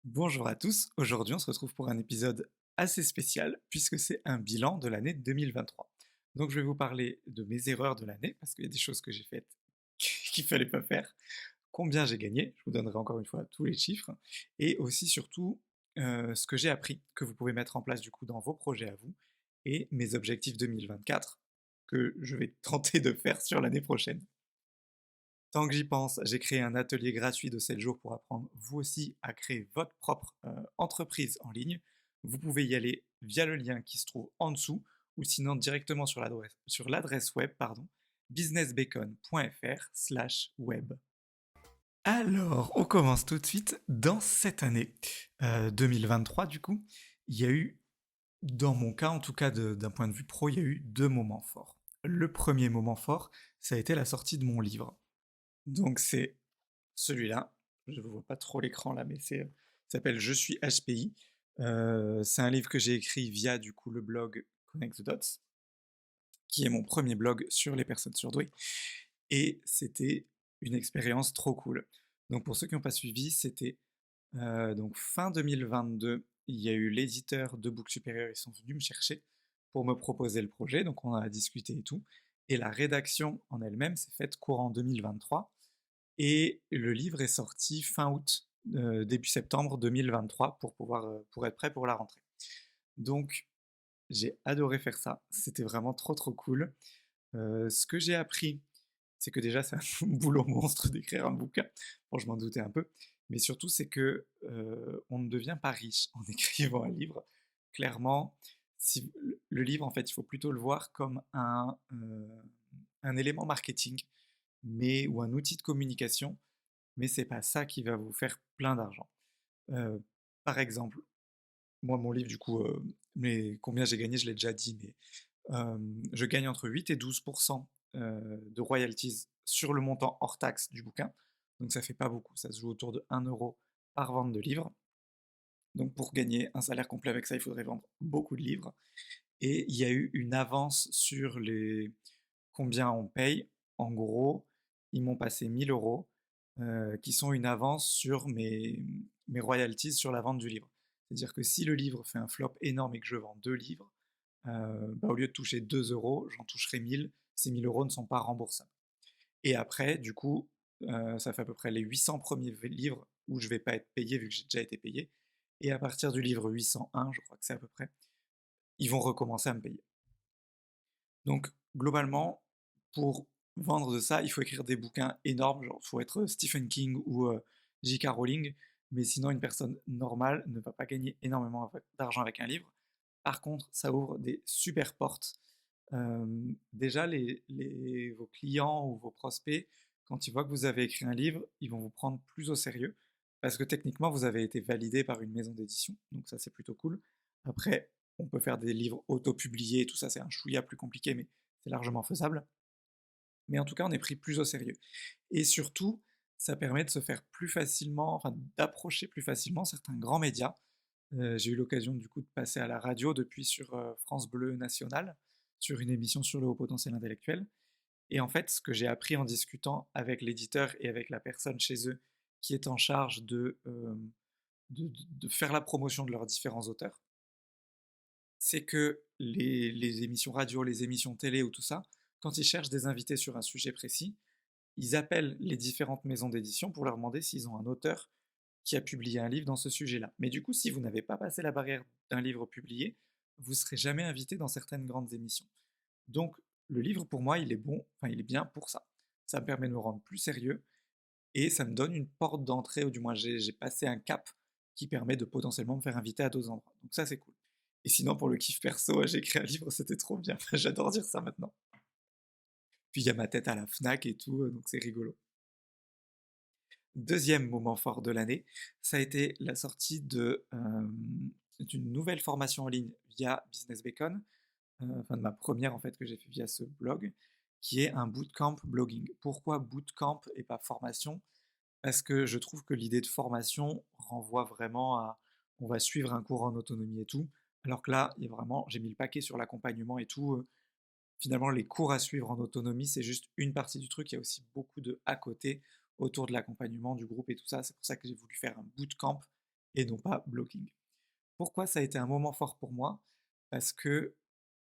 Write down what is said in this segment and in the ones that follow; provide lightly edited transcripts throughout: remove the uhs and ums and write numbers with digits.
Bonjour à tous, aujourd'hui on se retrouve pour un épisode assez spécial puisque c'est un bilan de l'année 2023. Donc je vais vous parler de mes erreurs de l'année parce qu'il y a des choses que j'ai faites qu'il fallait pas faire, combien j'ai gagné, je vous donnerai encore une fois tous les chiffres, et aussi surtout ce que j'ai appris, que vous pouvez mettre en place du coup dans vos projets à vous, et mes objectifs 2024 que je vais tenter de faire sur l'année prochaine. Tant que j'y pense, j'ai créé un atelier gratuit de 7 jours pour apprendre vous aussi à créer votre propre entreprise en ligne. Vous pouvez y aller via le lien qui se trouve en dessous ou sinon directement sur l'adresse web businessbacon.fr/web. Alors, on commence tout de suite. Dans cette année 2023, du coup, il y a eu, dans mon cas en tout cas d'un point de vue pro, il y a eu deux moments forts. Le premier moment fort, ça a été la sortie de mon livre. Donc c'est celui-là, je ne vois pas trop l'écran là, mais ça s'appelle Je suis HPI. C'est un livre que j'ai écrit via du coup le blog Connect the Dots, qui est mon premier blog sur les personnes surdouées. Et c'était une expérience trop cool. Donc pour ceux qui n'ont pas suivi, c'était donc fin 2022, il y a eu l'éditeur de Book Supérieur, ils sont venus me chercher pour me proposer le projet, donc on en a discuté et tout. Et la rédaction en elle-même s'est faite courant 2023. Et le livre est sorti fin août, début septembre 2023 pour être prêt pour la rentrée. Donc j'ai adoré faire ça, c'était vraiment trop trop cool. Ce que j'ai appris, c'est que déjà c'est un boulot monstre d'écrire un bouquin. Bon, je m'en doutais un peu, mais surtout c'est que, on ne devient pas riche en écrivant un livre. Clairement, si le livre en fait, il faut plutôt le voir comme un élément marketing, mais ou un outil de communication, mais c'est pas ça qui va vous faire plein d'argent. Heu, Par exemple, moi mon livre du coup, mais combien j'ai gagné, je l'ai déjà dit, mais je gagne entre 8 et 12 de royalties sur le montant hors taxe du bouquin, donc ça fait pas beaucoup, ça se joue autour de 1 € par vente de livres. Donc pour gagner un salaire complet avec ça, il faudrait vendre beaucoup de livres, et il y a eu une avance sur les combien on paye. En gros, ils m'ont passé 1 000 € qui sont une avance sur mes royalties sur la vente du livre. C'est-à-dire que si le livre fait un flop énorme et que je vends 2 livres, bah, au lieu de toucher 2 €, j'en toucherai 1 000. Ces 1 000 € ne sont pas remboursables. Et après, du coup, ça fait à peu près les 800 premiers livres où je vais pas être payé vu que j'ai déjà été payé. Et à partir du livre 801, je crois que c'est à peu près, ils vont recommencer à me payer. Donc, globalement, pour vendre de ça, il faut écrire des bouquins énormes, genre, il faut être Stephen King ou J.K. Rowling, mais sinon, une personne normale ne va pas gagner énormément d'argent avec un livre. Par contre, ça ouvre des super portes. Déjà, vos clients ou vos prospects, quand ils voient que vous avez écrit un livre, ils vont vous prendre plus au sérieux, parce que techniquement, vous avez été validé par une maison d'édition, donc ça, c'est plutôt cool. Après, on peut faire des livres auto-publiés, tout ça, c'est un chouïa plus compliqué, mais c'est largement faisable. Mais en tout cas, on est pris plus au sérieux. Et surtout, ça permet de se faire plus facilement, enfin d'approcher plus facilement certains grands médias. J'ai eu l'occasion du coup de passer à la radio depuis sur France Bleu National, sur une émission sur le haut potentiel intellectuel. Et en fait, ce que j'ai appris en discutant avec l'éditeur et avec la personne chez eux qui est en charge de faire la promotion de leurs différents auteurs, c'est que les émissions radio, les émissions télé ou tout ça, quand ils cherchent des invités sur un sujet précis, ils appellent les différentes maisons d'édition pour leur demander s'ils ont un auteur qui a publié un livre dans ce sujet-là. Mais du coup, si vous n'avez pas passé la barrière d'un livre publié, vous ne serez jamais invité dans certaines grandes émissions. Donc, le livre, pour moi, il est bon, enfin, il est bien pour ça. Ça me permet de me rendre plus sérieux et ça me donne une porte d'entrée, ou du moins j'ai passé un cap qui permet de potentiellement me faire inviter à d'autres endroits. Donc ça, c'est cool. Et sinon, pour le kiff perso, j'ai écrit un livre, c'était trop bien. J'adore dire ça maintenant. Puis il y a ma tête à la Fnac et tout, donc c'est rigolo. Deuxième moment fort de l'année, ça a été la sortie d'une nouvelle formation en ligne via Business Bacon, enfin de ma première en fait que j'ai fait via ce blog, qui est un bootcamp blogging. Pourquoi bootcamp et pas formation? Parce que je trouve que l'idée de formation renvoie vraiment à on va suivre un cours en autonomie et tout, alors que là, il y a vraiment, j'ai mis le paquet sur l'accompagnement et tout. Finalement, les cours à suivre en autonomie, c'est juste une partie du truc. Il y a aussi beaucoup de à côté autour de l'accompagnement du groupe et tout ça. C'est pour ça que j'ai voulu faire un bootcamp et non pas blogging. Pourquoi ça a été un moment fort pour moi? Parce que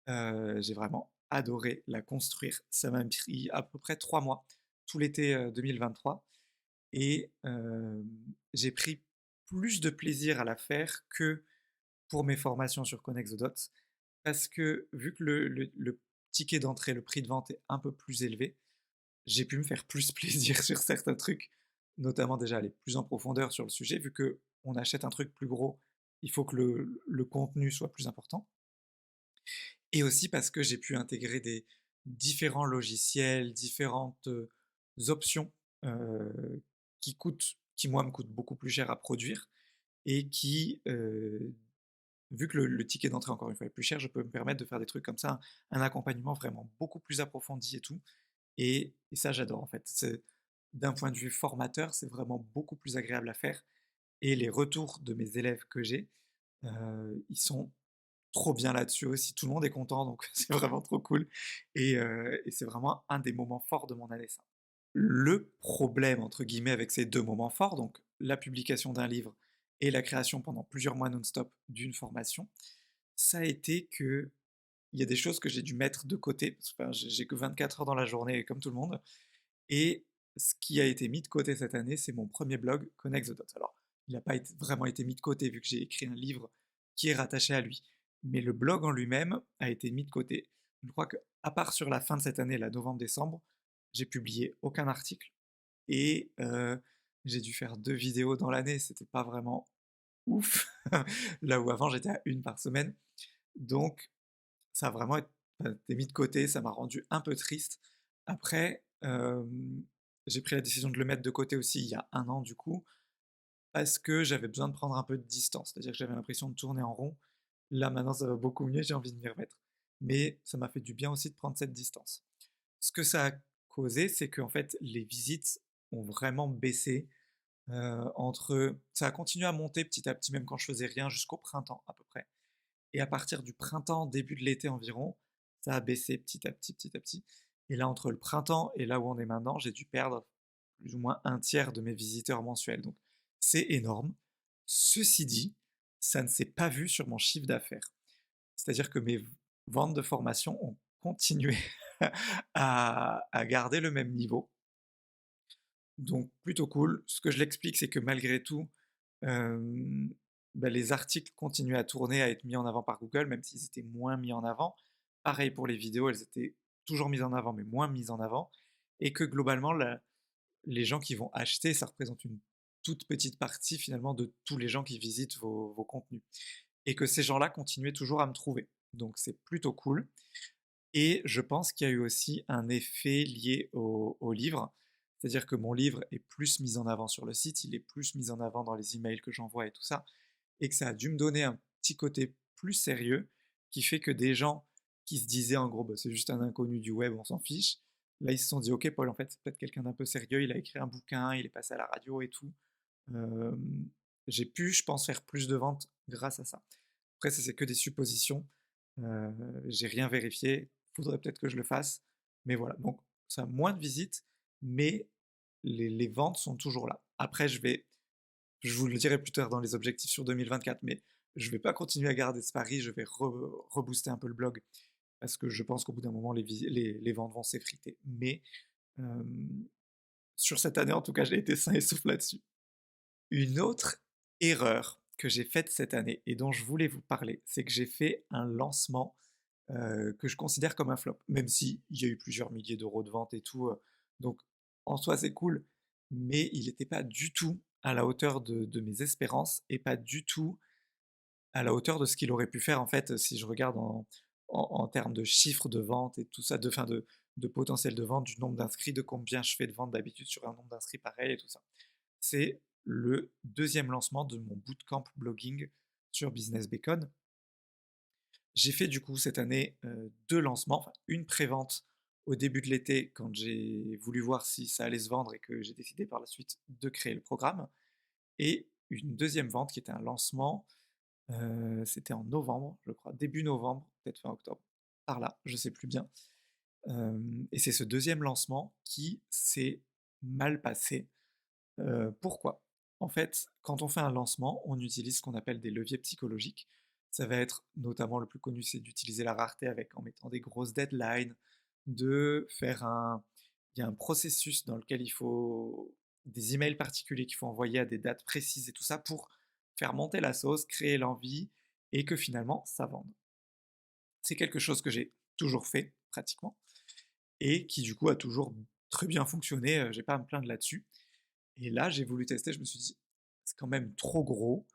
j'ai vraiment adoré la construire. Ça m'a pris à peu près 3 mois, tout l'été 2023, et j'ai pris plus de plaisir à la faire que pour mes formations sur Connect the Dots, parce que vu que le ticket d'entrée, le prix de vente est un peu plus élevé, j'ai pu me faire plus plaisir sur certains trucs, notamment déjà aller plus en profondeur sur le sujet, vu que on achète un truc plus gros, il faut que le contenu soit plus important, et aussi parce que j'ai pu intégrer des différents logiciels, différentes options euh, qui moi me coûtent beaucoup plus cher à produire, et qui, vu que le ticket d'entrée encore une fois est plus cher, je peux me permettre de faire des trucs comme ça, un accompagnement vraiment beaucoup plus approfondi et tout, et ça j'adore en fait. D'un point de vue formateur, c'est vraiment beaucoup plus agréable à faire, et les retours de mes élèves que j'ai, ils sont trop bien là-dessus aussi. Tout le monde est content, donc c'est vraiment trop cool. Et c'est vraiment un des moments forts de mon année, ça. Le problème, entre guillemets, avec ces deux moments forts, donc la publication d'un livre et la création pendant plusieurs mois non-stop d'une formation, ça a été que il y a des choses que j'ai dû mettre de côté, parce que, enfin, j'ai que 24 heures dans la journée, comme tout le monde, et ce qui a été mis de côté cette année, c'est mon premier blog, Connect the Dots. Alors, il n'a pas vraiment été mis de côté, vu que j'ai écrit un livre qui est rattaché à lui. Mais le blog en lui-même a été mis de côté. Je crois que, à part sur la fin de cette année, là, novembre-décembre, j'ai publié aucun article. Et j'ai dû faire 2 vidéos dans l'année, c'était pas vraiment ouf. Là où avant, j'étais à une par semaine. Donc, ça a vraiment été mis de côté, ça m'a rendu un peu triste. Après, j'ai pris la décision de le mettre de côté aussi il y a 1 an du coup, parce que j'avais besoin de prendre un peu de distance. C'est-à-dire que j'avais l'impression de tourner en rond. Là maintenant ça va beaucoup mieux, j'ai envie de m'y remettre. Mais ça m'a fait du bien aussi de prendre cette distance. Ce que ça a causé, c'est qu'en fait les visites ont vraiment baissé, ça a continué à monter petit à petit, même quand je faisais rien, jusqu'au printemps à peu près. Et à partir du printemps, début de l'été environ, ça a baissé petit à petit, petit à petit. Et là, entre le printemps et là où on est maintenant, j'ai dû perdre plus ou moins un tiers de mes visiteurs mensuels. Donc, c'est énorme. Ceci dit, ça ne s'est pas vu sur mon chiffre d'affaires. C'est-à-dire que mes ventes de formation ont continué à garder le même niveau. Donc, plutôt cool. Ce que je l'explique, c'est que malgré tout, euh, bah, les articles continuaient à tourner, à être mis en avant par Google, même s'ils étaient moins mis en avant. Pareil pour les vidéos, elles étaient toujours mises en avant, mais moins mises en avant. Et que globalement, les gens qui vont acheter, ça représente une toute petite partie finalement de tous les gens qui visitent vos contenus. Et que ces gens-là continuaient toujours à me trouver. Donc c'est plutôt cool. Et je pense qu'il y a eu aussi un effet lié au livre. C'est-à-dire que mon livre est plus mis en avant sur le site, il est plus mis en avant dans les emails que j'envoie et tout ça, et que ça a dû me donner un petit côté plus sérieux, qui fait que des gens qui se disaient en gros, bah, c'est juste un inconnu du web, on s'en fiche, là ils se sont dit, ok Paul, en fait c'est peut-être quelqu'un d'un peu sérieux, il a écrit un bouquin, il est passé à la radio et tout. Euh, j'ai pu, je pense, faire plus de ventes grâce à ça. Après, ça c'est que des suppositions, j'ai rien vérifié, faudrait peut-être que je le fasse, mais voilà, donc ça a moins de visites, mais les ventes sont toujours là. Après, je vous le dirai plus tard dans les objectifs sur 2024, mais je vais pas continuer à garder ce pari, je vais rebooster un peu le blog, parce que je pense qu'au bout d'un moment, les ventes vont s'effriter. Mais euh, sur cette année, en tout cas, j'ai été sain et sauf là-dessus. Une autre erreur que j'ai faite cette année et dont je voulais vous parler, c'est que j'ai fait un lancement que je considère comme un flop, même si il y a eu plusieurs milliers d'euros de vente et tout, donc en soi c'est cool, mais il n'était pas du tout à la hauteur de mes espérances, et pas du tout à la hauteur de ce qu'il aurait pu faire en fait si je regarde en termes de chiffres de vente et tout ça, de potentiel de vente, du nombre d'inscrits, de combien je fais de ventes d'habitude sur un nombre d'inscrits pareil et tout ça. C'est le deuxième lancement de mon bootcamp blogging sur Business Bacon. J'ai fait du coup cette année 2 lancements, enfin une pré-vente au début de l'été quand j'ai voulu voir si ça allait se vendre et que j'ai décidé par la suite de créer le programme, et une deuxième vente qui était un lancement, c'était en novembre, je crois, début novembre, peut-être fin octobre, par là, je sais plus bien. Et c'est ce deuxième lancement qui s'est mal passé. Pourquoi? En fait, quand on fait un lancement, on utilise ce qu'on appelle des leviers psychologiques. Ça va être notamment le plus connu, c'est d'utiliser la rareté avec en mettant des grosses deadlines, de faire un, il y a un processus dans lequel il faut des emails particuliers qu'il faut envoyer à des dates précises et tout ça pour faire monter la sauce, créer l'envie et que finalement ça vende. C'est quelque chose que j'ai toujours fait pratiquement et qui du coup a toujours très bien fonctionné, j'ai pas à me plaindre là-dessus. Et là, j'ai voulu tester, je me suis dit: «C'est quand même trop gros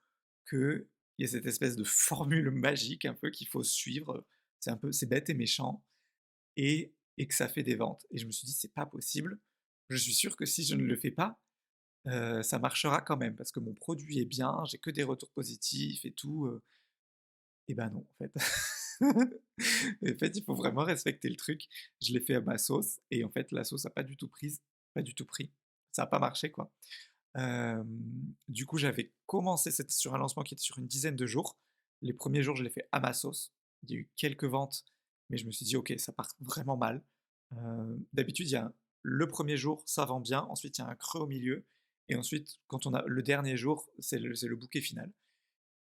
qu'il y ait cette espèce de formule magique un peu qu'il faut suivre, c'est bête et méchant et que ça fait des ventes» et je me suis dit: «C'est pas possible, je suis sûr que si je ne le fais pas, ça marchera quand même parce que mon produit est bien, j'ai que des retours positifs et tout, et ben non, en fait. En fait, il faut vraiment respecter le truc. Je l'ai fait à ma sauce et en fait, la sauce a pas du tout prise, pas du tout pris. Ça a pas marché, quoi. Hem, du coup, j'avais commencé c'était sur un lancement qui était sur une dizaine de jours. Les premiers jours, je l'ai fait à ma sauce. Il y a eu quelques ventes, mais je me suis dit: «OK, ça part vraiment mal». D'habitude, il y a le premier jour, ça vend bien, ensuite il y a un creux au milieu et ensuite, quand on a le dernier jour, c'est le bouquet final.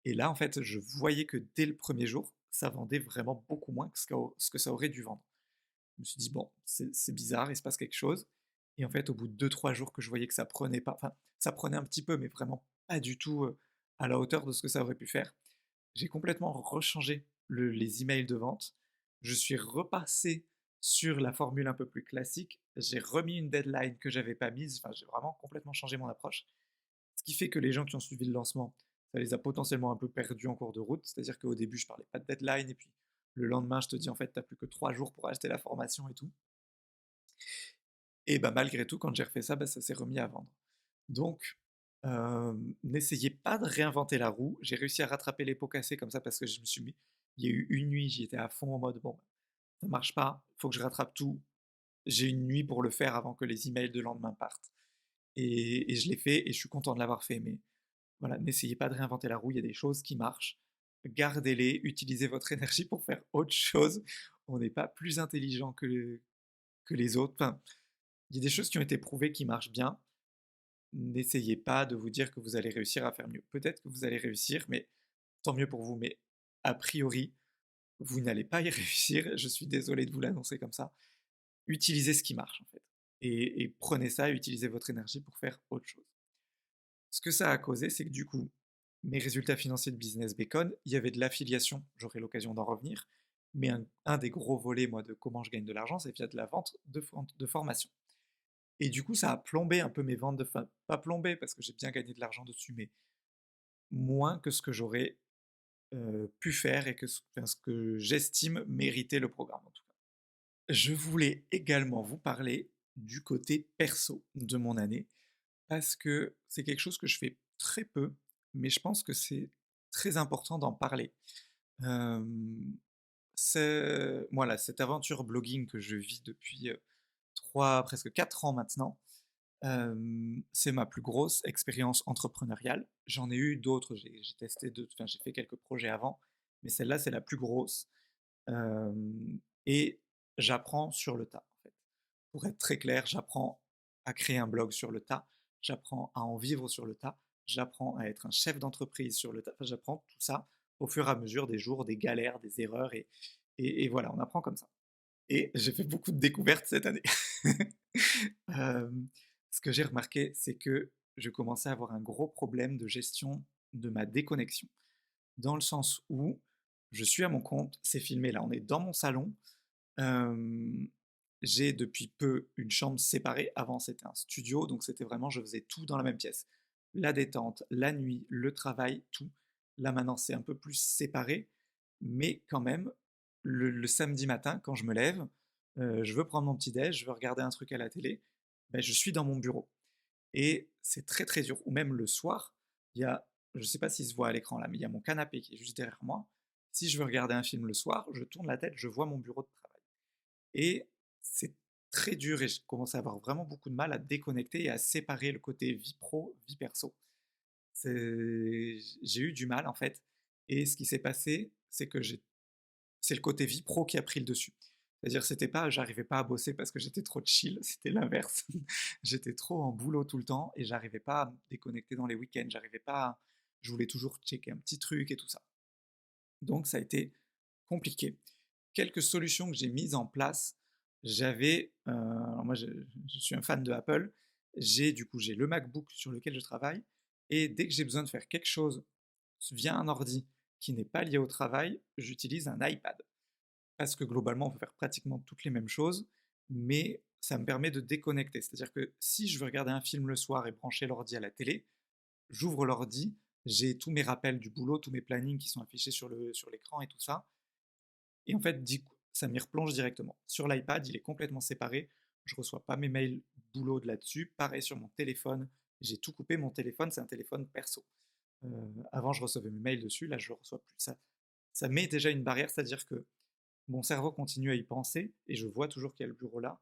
Et là, en fait, je voyais que dès le premier jour, ça vendait vraiment beaucoup moins que ce que ça aurait dû vendre. Je me suis dit: «Bon, c'est bizarre, il se passe quelque chose» et en fait, au bout de 2-3 jours que je voyais que ça prenait pas enfin, ça prenait un petit peu, mais vraiment pas du tout, à la hauteur de ce que ça aurait pu faire. J'ai complètement rechangé les emails de vente. Je suis repassé sur la formule un peu plus classique. J'ai remis une deadline que j'avais pas mise. Enfin, j'ai vraiment complètement changé mon approche. Ce qui fait que les gens qui ont suivi le lancement, ça les a potentiellement un peu perdus en cours de route. C'est-à-dire qu'au début, je parlais pas de deadline et puis le lendemain, je te dis en fait, t'as plus que 3 jours pour acheter la formation et tout. Et bah, malgré tout, quand j'ai refait ça, bah, ça s'est remis à vendre. Donc, n'essayez pas de réinventer la roue. J'ai réussi à rattraper les pots cassés comme ça parce que je me suis mis il y a eu une nuit, j'y étais à fond en mode: «Bon, ça marche pas, faut que je rattrape tout. J'ai une nuit pour le faire avant que les emails de lendemain partent» et je l'ai fait et je suis content de l'avoir fait, mais voilà, n'essayez pas de réinventer la roue, il y a des choses qui marchent. Gardez-les, utilisez votre énergie pour faire autre chose. On n'est pas plus intelligent que les autres. Enfin, il y a des choses qui ont été prouvées qui marchent bien. N'essayez pas de vous dire que vous allez réussir à faire mieux. Peut-être que vous allez réussir, mais tant mieux pour vous. Mais a priori, vous n'allez pas y réussir. Je suis désolé de vous l'annoncer comme ça. Utilisez ce qui marche en fait. Et prenez ça, utilisez votre énergie pour faire autre chose. Ce que ça a causé, c'est que du coup, mes résultats financiers de Business Bacon, il y avait de l'affiliation, j'aurai l'occasion d'en revenir, mais un des gros volets, moi, de comment je gagne de l'argent, c'est via de la vente de formation. Et du coup, ça a plombé un peu mes ventes pas plombé, parce que j'ai bien gagné de l'argent dessus, mais moins que ce que j'aurais pu faire et que enfin, ce que j'estime mériter le programme, en tout cas. Je voulais également vous parler du côté perso de mon année, parce que c'est quelque chose que je fais très peu, mais je pense que c'est très important d'en parler. Hem, voilà, cette aventure blogging que je vis depuis, 3, presque 4 ans maintenant, c'est ma plus grosse expérience entrepreneuriale. J'en ai eu d'autres, j'ai testé d'autres, enfin j'ai fait quelques projets avant, mais celle-là, c'est la plus grosse, et j'apprends sur le tas, en fait. Pour être très clair, j'apprends à créer un blog sur le tas, j'apprends à en vivre sur le tas, j'apprends à être un chef d'entreprise sur le tas, enfin, j'apprends tout ça au fur et à mesure des jours, des galères, des erreurs et voilà, on apprend comme ça. Et j'ai fait beaucoup de découvertes cette année. Hem, Ce que j'ai remarqué, c'est que je commençais à avoir un gros problème de gestion de ma déconnexion. Dans le sens où je suis à mon compte, c'est filmé là, on est dans mon salon, Hem, j'ai depuis peu une chambre séparée. Avant, c'était un studio, donc c'était vraiment je faisais tout dans la même pièce. La détente, la nuit, le travail, tout. Là, maintenant, c'est un peu plus séparé, mais quand même, le samedi matin, quand je me lève, je veux prendre mon petit déj, je veux regarder un truc à la télé, ben je suis dans mon bureau et c'est très, très dur. Ou même le soir, il y a je ne sais pas s'il se voit à l'écran là, mais il y a mon canapé qui est juste derrière moi. Si je veux regarder un film le soir, je tourne la tête, je vois mon bureau de travail. Et c'est très dur et je commence à avoir vraiment beaucoup de mal à déconnecter et à séparer le côté vie pro, vie perso. J'ai eu du mal en fait. Et ce qui s'est passé, c'est que c'est le côté vie pro qui a pris le dessus. C'est-à-dire, c'était pas j'arrivais pas à bosser parce que j'étais trop chill, c'était l'inverse. J'étais trop en boulot tout le temps et j'arrivais pas à me déconnecter dans les week-ends. J'arrivais pas je voulais toujours checker un petit truc et tout ça. Donc ça a été compliqué. Quelques solutions que j'ai mises en place, alors moi je suis un fan de Apple, j'ai le MacBook sur lequel je travaille et dès que j'ai besoin de faire quelque chose via un ordi qui n'est pas lié au travail, j'utilise un iPad. Parce que globalement, on peut faire pratiquement toutes les mêmes choses, mais ça me permet de déconnecter. C'est-à-dire que si je veux regarder un film le soir et brancher l'ordi à la télé, j'ouvre l'ordi, j'ai tous mes rappels du boulot, tous mes plannings qui sont affichés sur l'écran et tout ça. Et en fait, du coup, ça m'y replonge directement. Sur l'iPad, il est complètement séparé. Je ne reçois pas mes mails boulot de là-dessus. Pareil sur mon téléphone. J'ai tout coupé. Mon téléphone, c'est un téléphone perso. Avant, je recevais mes mails dessus. Là, je ne le reçois plus. Ça met déjà une barrière, c'est-à-dire que mon cerveau continue à y penser et je vois toujours qu'il y a le bureau là,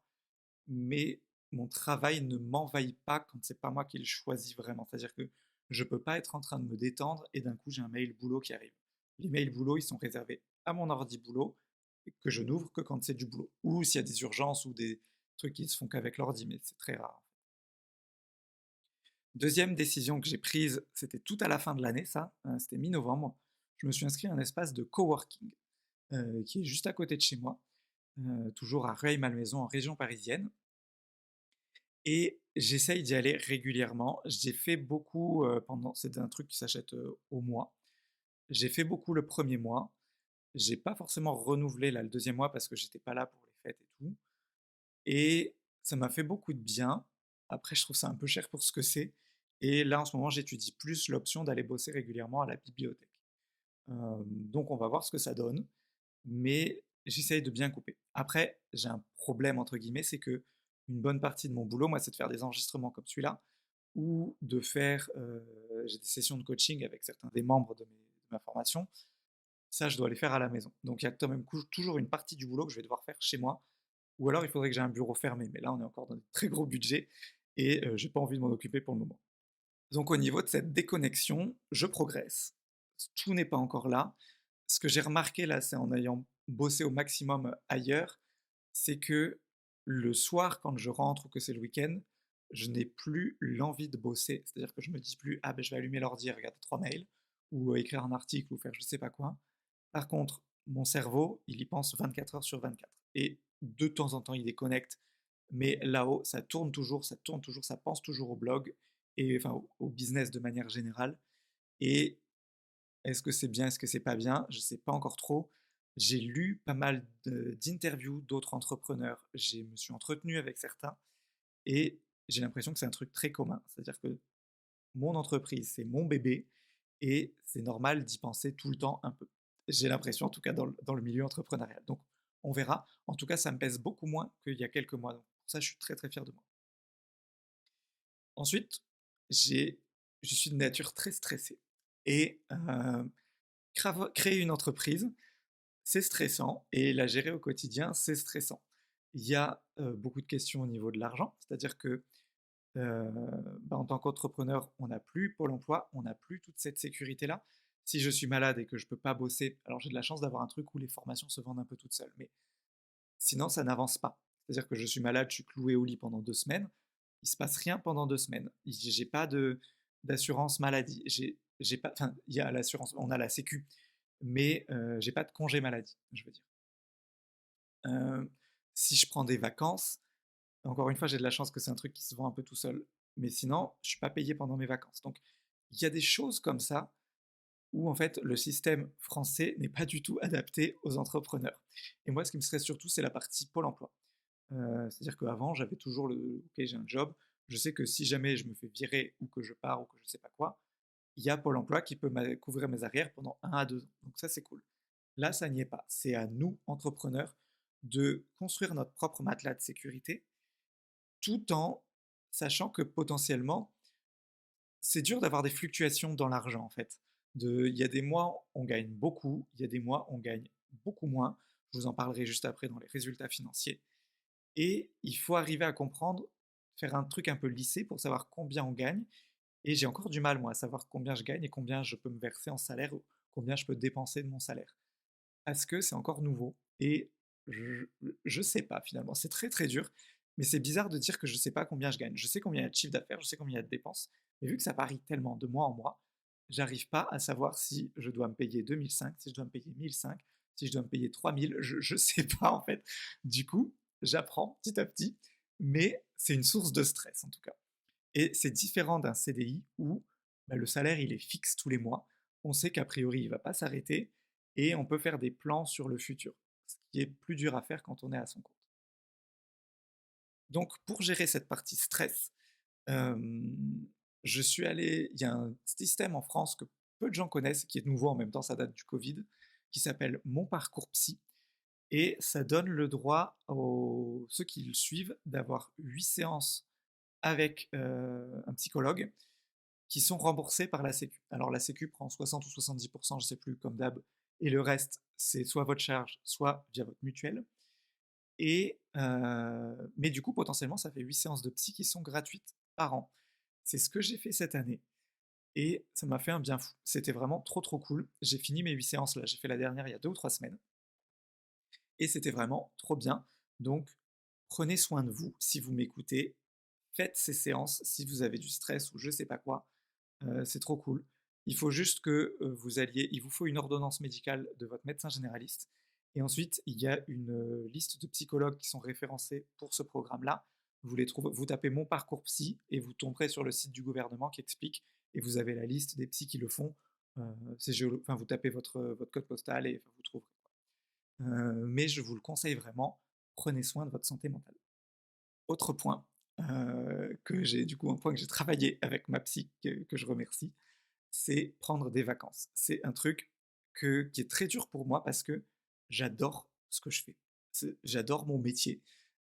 mais mon travail ne m'envahit pas quand c'est pas moi qui le choisis vraiment. C'est-à-dire que je peux pas être en train de me détendre et d'un coup j'ai un mail boulot qui arrive. Les mails boulot, ils sont réservés à mon ordi boulot que je n'ouvre que quand c'est du boulot ou s'il y a des urgences ou des trucs qui se font qu'avec l'ordi, mais c'est très rare. Deuxième décision que j'ai prise, c'était tout à la fin de l'année, ça, c'était mi-novembre. Je me suis inscrit à un espace de coworking qui est juste à côté de chez moi, toujours à Rueil-Malmaison en région parisienne. Et j'essaye d'y aller régulièrement. J'ai fait beaucoup c'est un truc qui s'achète au mois. J'ai fait beaucoup le premier mois. J'ai pas forcément renouvelé là, le deuxième mois parce que j'étais pas là pour les fêtes et tout. Et ça m'a fait beaucoup de bien. Après, je trouve ça un peu cher pour ce que c'est. Et là, en ce moment, j'étudie plus l'option d'aller bosser régulièrement à la bibliothèque. Donc, on va voir ce que ça donne. Mais j'essaye de bien couper. Après, j'ai un problème, entre guillemets, c'est que une bonne partie de mon boulot, moi, c'est de faire des enregistrements comme celui-là, ou de faire, j'ai des sessions de coaching avec certains des membres de ma formation. Ça, je dois les faire à la maison. Donc, il y a quand même toujours une partie du boulot que je vais devoir faire chez moi, ou alors il faudrait que j'ai un bureau fermé. Mais là, on est encore dans des très gros budgets et j'ai pas envie de m'en occuper pour le moment. Donc, au niveau de cette déconnexion, je progresse. Tout n'est pas encore là. Ce que j'ai remarqué là, c'est en ayant bossé au maximum ailleurs, c'est que le soir, quand je rentre ou que c'est le week-end, je n'ai plus l'envie de bosser. C'est-à-dire que je me dis plus, ah ben je vais allumer l'ordi et regarder trois mails, ou écrire un article, ou faire je sais pas quoi. Par contre, mon cerveau, il y pense 24 heures sur 24. Et de temps en temps, il déconnecte. Mais là-haut, ça tourne toujours, ça pense toujours au blog, et enfin au business de manière générale. Et est-ce que c'est bien, est-ce que c'est pas bien? Je sais pas encore trop. J'ai lu pas mal d'interviews d'autres entrepreneurs. Je me suis entretenu avec certains et j'ai l'impression que c'est un truc très commun. C'est-à-dire que mon entreprise, c'est mon bébé et c'est normal d'y penser tout le temps un peu. J'ai l'impression, en tout cas, dans le milieu entrepreneurial. Donc, on verra. En tout cas, ça me pèse beaucoup moins qu'il y a quelques mois. Donc, pour ça, je suis très, très fier de moi. Ensuite, j'ai, je suis de nature très stressée. Et créer une entreprise, c'est stressant et la gérer au quotidien, c'est stressant. Il y a beaucoup de questions au niveau de l'argent, c'est-à-dire que euh, en tant qu'entrepreneur, on n'a plus Pôle emploi, on n'a plus toute cette sécurité-là. Si je suis malade et que je ne peux pas bosser, alors j'ai de la chance d'avoir un truc où les formations se vendent un peu toutes seules, mais sinon ça n'avance pas. C'est-à-dire que je suis malade, je suis cloué au lit pendant 2 semaines, il se passe rien pendant 2 semaines. J'ai pas d'assurance maladie. J'ai pas, enfin, il y a l'assurance, on a la Sécu, mais j'ai pas de congé maladie, je veux dire. Euh, si je prends des vacances, encore une fois, j'ai de la chance que c'est un truc qui se vend un peu tout seul, mais sinon, je suis pas payé pendant mes vacances. Donc, il y a des choses comme ça où en fait le système français n'est pas du tout adapté aux entrepreneurs. Et moi, ce qui me stresse surtout, c'est la partie Pôle emploi. C'est-à-dire qu'avant, j'avais toujours ok, j'ai un job, je sais que si jamais je me fais virer ou que je pars ou que je sais pas quoi, il y a Pôle emploi qui peut couvrir mes arrières pendant 1 à 2 ans. Donc ça, c'est cool. Là, ça n'y est pas. C'est à nous, entrepreneurs, de construire notre propre matelas de sécurité tout en sachant que potentiellement, c'est dur d'avoir des fluctuations dans l'argent en fait. Il y a des mois, on gagne beaucoup, il y a des mois, on gagne beaucoup moins. Je vous en parlerai juste après dans les résultats financiers. Et il faut arriver à comprendre, faire un truc un peu lissé pour savoir combien on gagne. Et j'ai encore du mal, moi, à savoir combien je gagne et combien je peux me verser en salaire ou combien je peux dépenser de mon salaire. Parce que c'est encore nouveau. Et Je je sais pas finalement, c'est très, très dur, mais c'est bizarre de dire que je sais pas combien je gagne. Je sais combien il y a de chiffre d'affaires, je sais combien il y a de dépenses, mais vu que ça varie tellement de mois en mois, j'arrive pas à savoir si je dois me payer 2 500, si je dois me payer 1 500, si je dois me payer 3 000, je sais pas en fait. Du coup, j'apprends petit à petit, mais c'est une source de stress en tout cas. Et c'est différent d'un CDI où, bah, le salaire il est fixe tous les mois. On sait qu'a priori il va pas s'arrêter et on peut faire des plans sur le futur, ce qui est plus dur à faire quand on est à son compte. Donc pour gérer cette partie stress, je suis allé il y a un système en France que peu de gens connaissent, qui est nouveau en même temps, ça date du Covid, qui s'appelle Mon Parcours Psy et ça donne le droit aux ceux qui le suivent d'avoir 8 séances avec, un psychologue qui sont remboursées par la sécu. Alors la sécu prend 60 ou 70, je sais plus, comme d'hab, et le reste, c'est soit votre charge, soit via votre mutuelle. Et mais du coup, potentiellement, ça fait 8 séances de psy qui sont gratuites par an. C'est ce que j'ai fait cette année et ça m'a fait un bien fou. C'était vraiment trop, trop cool. J'ai fini mes 8 séances là, j'ai fait la dernière il y a 2 ou 3 semaines et c'était vraiment trop bien. Donc prenez soin de vous si vous m'écoutez, faites ces séances si vous avez du stress ou je sais pas quoi, c'est trop cool. Il faut juste que, il vous faut une ordonnance médicale de votre médecin généraliste et ensuite il y a une, liste de psychologues qui sont référencés pour ce programme-là. Vous tapez «Mon parcours psy» et vous tomberez sur le site du gouvernement qui explique et vous avez la liste des psys qui le font, c'est géolo enfin vous tapez votre code postal et enfin vous trouverez. Mais je vous le conseille vraiment, prenez soin de votre santé mentale. Autre point, que j'ai du coup un point que j'ai travaillé avec ma psy que je remercie, c'est prendre des vacances. C'est un truc qui est très dur pour moi parce que j'adore ce que je fais. J'adore mon métier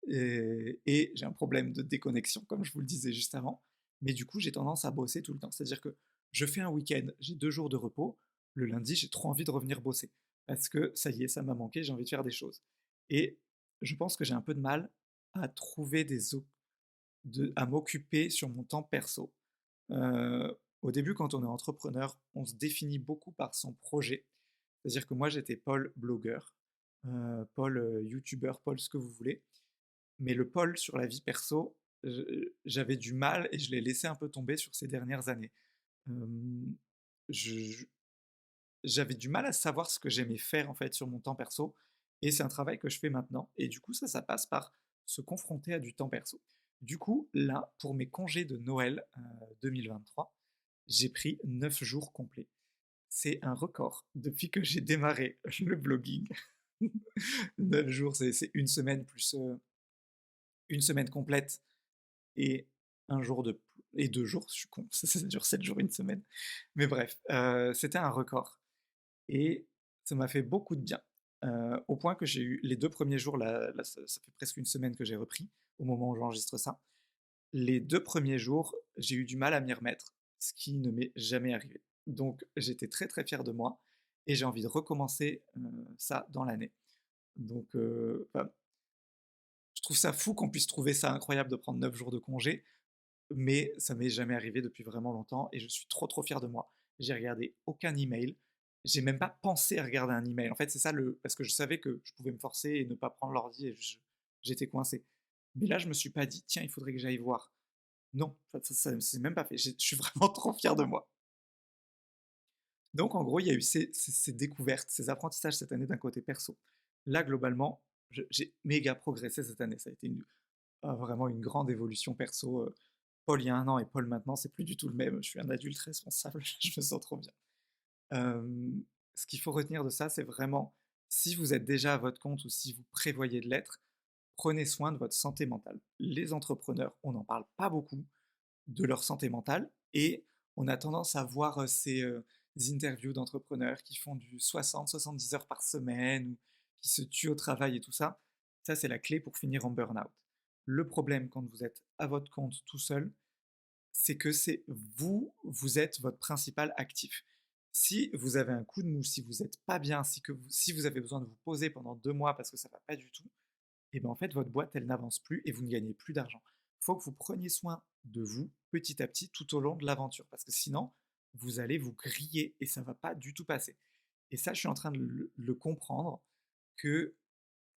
et j'ai un problème de déconnexion, comme je vous le disais juste avant. Mais du coup, j'ai tendance à bosser tout le temps. C'est-à-dire que je fais un week-end, j'ai 2 jours de repos. Le lundi, j'ai trop envie de revenir bosser parce que ça y est, ça m'a manqué, j'ai envie de faire des choses. Et je pense que j'ai un peu de mal à trouver à m'occuper sur mon temps perso. Au début, quand on est entrepreneur, on se définit beaucoup par son projet. C'est-à-dire que moi, j'étais Paul blogueur, Paul youtubeur, Paul ce que vous voulez. Mais le Paul sur la vie perso, j'avais du mal et je l'ai laissé un peu tomber sur ces dernières années. Euh, je- J'avais du mal à savoir ce que j'aimais faire en fait sur mon temps perso. Et c'est un travail que je fais maintenant. Et du coup, ça passe par se confronter à du temps perso. Du coup, là, pour mes congés de Noël 2023, j'ai pris 9 jours complets. C'est un record depuis que j'ai démarré le blogging. 9 jours, c'est une semaine plus une semaine complète et un jour de et 2 jours, je suis con, ça dure 7 jours, une semaine. Mais bref, c'était un record et ça m'a fait beaucoup de bien. Au point que j'ai eu les 2 premiers jours, là ça fait presque une semaine que j'ai repris, au moment où j'enregistre ça. Les 2 premiers jours, j'ai eu du mal à m'y remettre, ce qui ne m'est jamais arrivé. Donc j'étais très, très fier de moi et j'ai envie de recommencer, ça dans l'année. Donc enfin, je trouve ça fou qu'on puisse trouver ça incroyable de prendre 9 jours de congé, mais ça m'est jamais arrivé depuis vraiment longtemps et je suis trop, trop fier de moi. J'ai regardé aucun email, j'ai même pas pensé à regarder un email. En fait, c'est ça le parce que je savais que je pouvais me forcer et ne pas prendre l'ordi et j'étais coincé. Mais là, je me suis pas dit: «Tiens, il faudrait que j'aille voir». Non, ça s'est même pas fait. Je suis vraiment trop fier de moi. Donc en gros, il y a eu ces découvertes, ces apprentissages cette année d'un côté perso. Là, globalement, j'ai méga progressé cette année. Ça a été vraiment une grande évolution perso. Paul il y a un an et Paul maintenant, c'est plus du tout le même. Je suis un adulte responsable, je me sens trop bien. Euh, Ce qu'il faut retenir de ça, c'est vraiment, si vous êtes déjà à votre compte ou si vous prévoyez de l'être, prenez soin de votre santé mentale. Les entrepreneurs, on n'en parle pas beaucoup, de leur santé mentale et on a tendance à voir ces interviews d'entrepreneurs qui font du 60-70 heures par semaine ou qui se tuent au travail et tout ça. Ça, c'est la clé pour finir en burn-out. Le problème quand vous êtes à votre compte tout seul, c'est que c'est vous, vous êtes votre principal actif. Si vous avez un coup de mou, si vous n'êtes pas bien, si vous avez besoin de vous poser pendant 2 mois parce que ça ne va pas du tout, et bien en fait, votre boîte, elle n'avance plus et vous ne gagnez plus d'argent. Il faut que vous preniez soin de vous petit à petit tout au long de l'aventure parce que sinon, vous allez vous griller et ça ne va pas du tout passer. Et ça, je suis en train de le comprendre que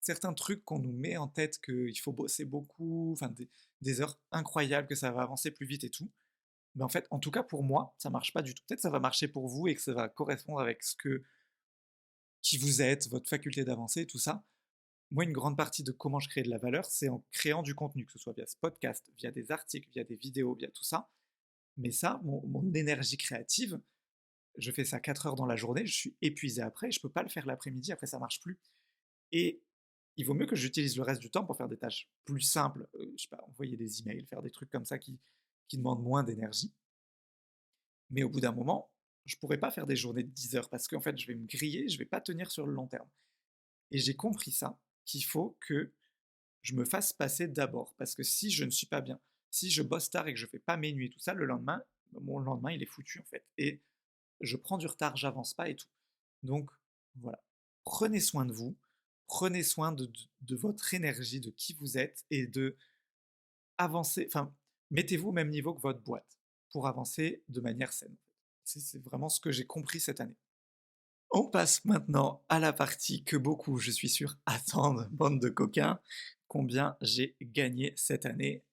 certains trucs qu'on nous met en tête qu'il faut bosser beaucoup, enfin des heures incroyables, que ça va avancer plus vite et tout. Mais en fait, en tout cas pour moi, ça marche pas du tout. Peut-être que ça va marcher pour vous et que ça va correspondre avec qui vous êtes, votre faculté d'avancer, tout ça. Moi, une grande partie de comment je crée de la valeur, c'est en créant du contenu, que ce soit via ce podcast, via des articles, via des vidéos, via tout ça. Mais ça, mon énergie créative, je fais ça 4 heures dans la journée, je suis épuisé après, je peux pas le faire l'après-midi, après ça marche plus. Et il vaut mieux que j'utilise le reste du temps pour faire des tâches plus simples, je sais pas, envoyer des emails, faire des trucs comme ça qui demandent moins d'énergie. Mais au bout d'un moment, je pourrais pas faire des journées de 10 heures parce qu'en fait, je vais me griller, je vais pas tenir sur le long terme. Et j'ai compris ça, qu'il faut que je me fasse passer d'abord. Parce que si je ne suis pas bien, si je bosse tard et que je fais pas mes nuits et tout ça, le lendemain, mon lendemain, il est foutu en fait. Et je prends du retard, j'avance pas et tout. Donc voilà, prenez soin de vous, prenez soin de votre énergie, de qui vous êtes et de avancer, enfin, mettez-vous au même niveau que votre boîte pour avancer de manière saine. C'est vraiment ce que j'ai compris cette année. On passe maintenant à la partie que beaucoup, je suis sûr, attendent, bande de coquins, combien j'ai gagné cette année